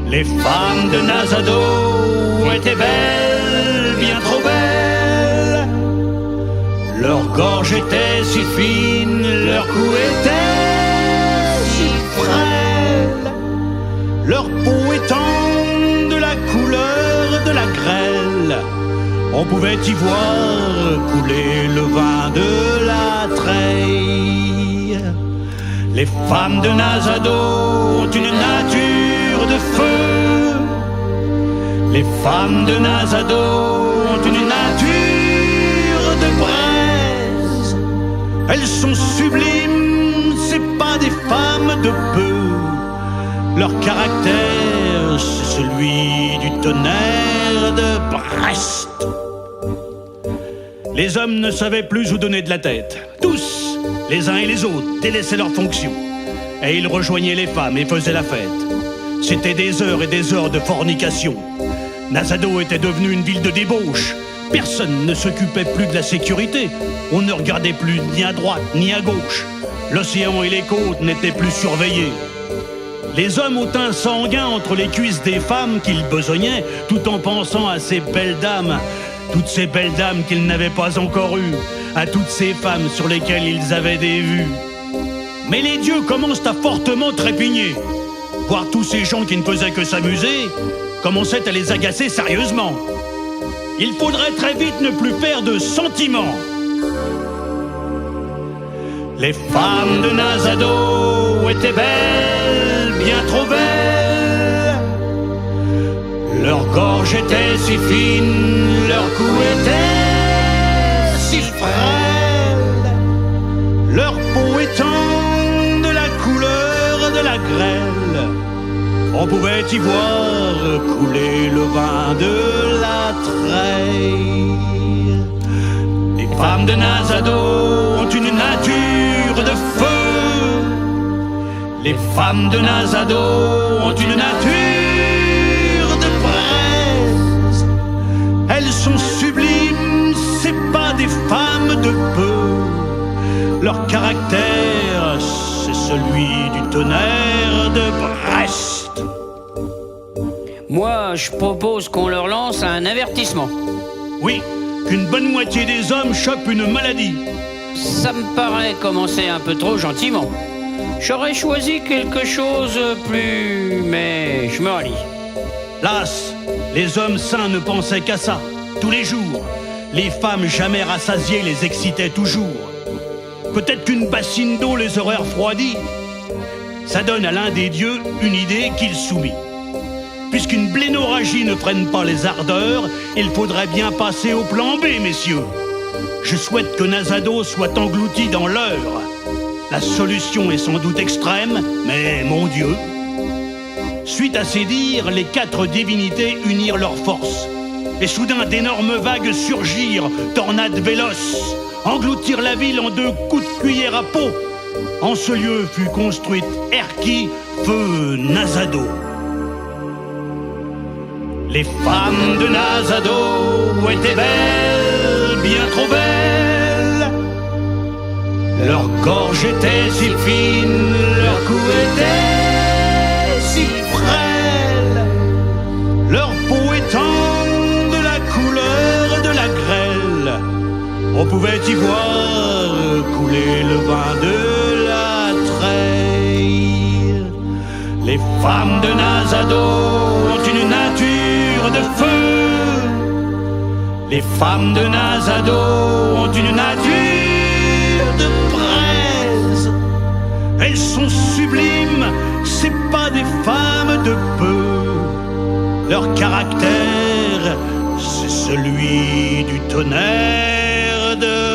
Les femmes de Nazado étaient belles, bien trop belles. Leur gorge était si fine, leur cou était si frêle. Leur peau étant de la couleur de la grêle, on pouvait y voir couler le vin de la treille. Les femmes de Nazado ont une nature de feu. Les femmes de Nazado ont une nature de braise. Elles sont sublimes, c'est pas des femmes de peu. Leur caractère, c'est celui du tonnerre de Brest. Les hommes ne savaient plus où donner de la tête. Tous, les uns et les autres, délaissaient leurs fonctions. Et ils rejoignaient les femmes et faisaient la fête. C'était des heures et des heures de fornication. Nazado était devenue une ville de débauche. Personne ne s'occupait plus de la sécurité. On ne regardait plus ni à droite ni à gauche. L'océan et les côtes n'étaient plus surveillés. Les hommes au teint sanguin entre les cuisses des femmes qu'ils besognaient, tout en pensant à ces belles dames, toutes ces belles dames qu'ils n'avaient pas encore eues, à toutes ces femmes sur lesquelles ils avaient des vues. Mais les dieux commencent à fortement trépigner. Voir tous ces gens qui ne faisaient que s'amuser commençait à les agacer sérieusement. Il faudrait très vite ne plus faire de sentiments. Les femmes de Nazado étaient belles, bien trop belles. Leur gorge était si fine, leur cou était si frêle. Leur peau étant de la couleur de la grêle, on pouvait y voir couler le vin de la treille. Les femmes de Nazado ont une nature de feu. Les femmes de Nazado ont une nature de braise. Elles sont sublimes, c'est pas des femmes de peu. Leur caractère, c'est celui du tonnerre de Brest. Moi, je propose qu'on leur lance un avertissement. Oui, qu'une bonne moitié des hommes chopent une maladie. Ça me paraît commencer un peu trop gentiment. J'aurais choisi quelque chose plus... mais je me rallie. Las, les hommes sains ne pensaient qu'à ça, tous les jours. Les femmes jamais rassasiées les excitaient toujours. Peut-être qu'une bassine d'eau les aurait refroidis. Ça donne à l'un des dieux une idée qu'il soumit. Puisqu'une blénorragie ne freine pas les ardeurs, il faudrait bien passer au plan B, messieurs. Je souhaite que Nazado soit englouti dans l'heure. La solution est sans doute extrême, mais mon Dieu. Suite à ces dires, les 4 divinités unirent leurs forces. Et soudain, d'énormes vagues surgirent, tornades véloces, engloutirent la ville en 2 coups de cuillère à peau. En ce lieu fut construite Erki, feu Nazado. Les femmes de Nazado étaient belles, bien trop belles. Leur gorge était si fine, leur cou était si frêle. Leur peau étant de la couleur de la grêle, on pouvait y voir couler le vin de la treille. Les femmes de Nazado ont une nature de feu. Les femmes de Nazado ont une nature de braise. Elles sont sublimes, c'est pas des femmes de peu. Leur caractère, c'est celui du tonnerre de